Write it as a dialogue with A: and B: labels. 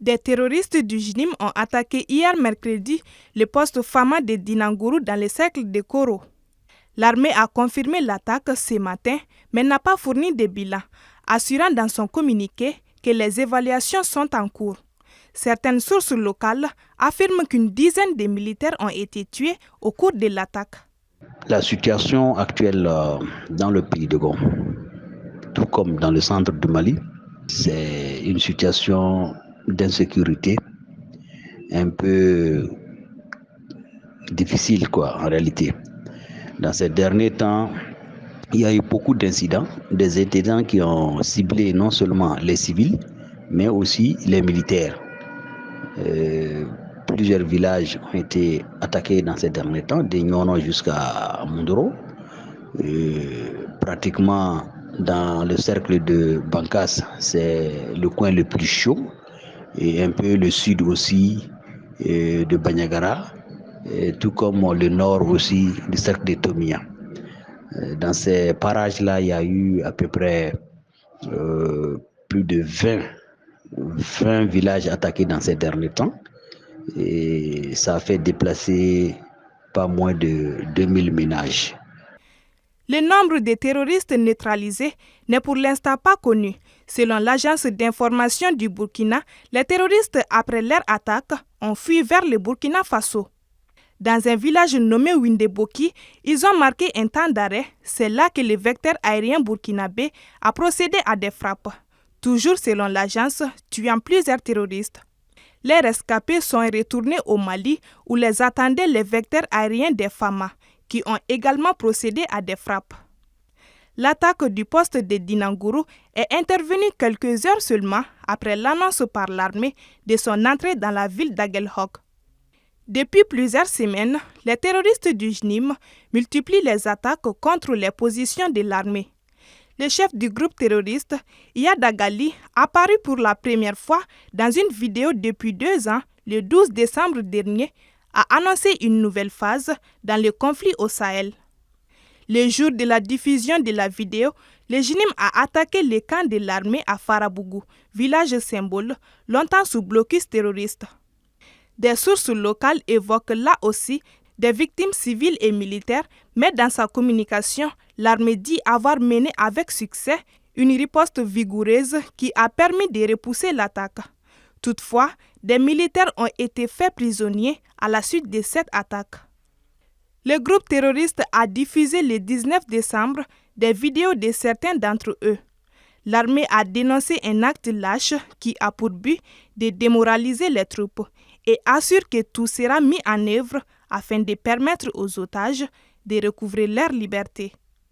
A: Des terroristes du JNIM ont attaqué hier mercredi le poste Fama de Dinangourou dans le cercle de Koro. L'armée a confirmé l'attaque ce matin, mais n'a pas fourni de bilan, assurant dans son communiqué que les évaluations sont en cours. Certaines sources locales affirment qu'une dizaine de militaires ont été tués au cours de l'attaque.
B: La situation actuelle dans le pays de Gao, tout comme dans le centre du Mali, c'est une situation d'insécurité un peu difficile en réalité. Dans ces derniers temps, il y a eu beaucoup d'incidents, des incidents qui ont ciblé non seulement les civils, mais aussi les militaires. Plusieurs villages ont été attaqués dans ces derniers temps, de Nyono jusqu'à Mondoro. Pratiquement dans le cercle de Bankas, c'est le coin le plus chaud, et un peu le sud aussi de Banyagara, tout comme le nord aussi du cercle de Tomia. Dans ces parages-là, il y a eu à peu près plus de 20 villages attaqués dans ces derniers temps, et ça a fait déplacer pas moins de 2000 ménages.
A: Le nombre de terroristes neutralisés n'est pour l'instant pas connu. Selon l'agence d'information du Burkina, les terroristes, après leur attaque, ont fui vers le Burkina Faso. Dans un village nommé Windeboki, ils ont marqué un temps d'arrêt. C'est là que le vecteur aérien burkinabé a procédé à des frappes, toujours selon l'agence, tuant plusieurs terroristes. Les rescapés sont retournés au Mali où les attendaient les vecteurs aériens des Fama, qui ont également procédé à des frappes. L'attaque du poste de Dinangourou est intervenue quelques heures seulement après l'annonce par l'armée de son entrée dans la ville d'Aguelhok. Depuis plusieurs semaines, les terroristes du JNIM multiplient les attaques contre les positions de l'armée. Le chef du groupe terroriste, Iyad Agali, apparu pour la première fois dans une vidéo depuis 2 ans, le 12 décembre dernier, a annoncé une nouvelle phase dans le conflit au Sahel. Le jour de la diffusion de la vidéo, le JNIM a attaqué le camp de l'armée à Farabougou, village symbole, longtemps sous blocus terroriste. Des sources locales évoquent là aussi des victimes civiles et militaires, mais dans sa communication, l'armée dit avoir mené avec succès une riposte vigoureuse qui a permis de repousser l'attaque. Toutefois, des militaires ont été faits prisonniers à la suite de cette attaque. Le groupe terroriste a diffusé le 19 décembre des vidéos de certains d'entre eux. L'armée a dénoncé un acte lâche qui a pour but de démoraliser les troupes et assure que tout sera mis en œuvre afin de permettre aux otages de recouvrer leur liberté.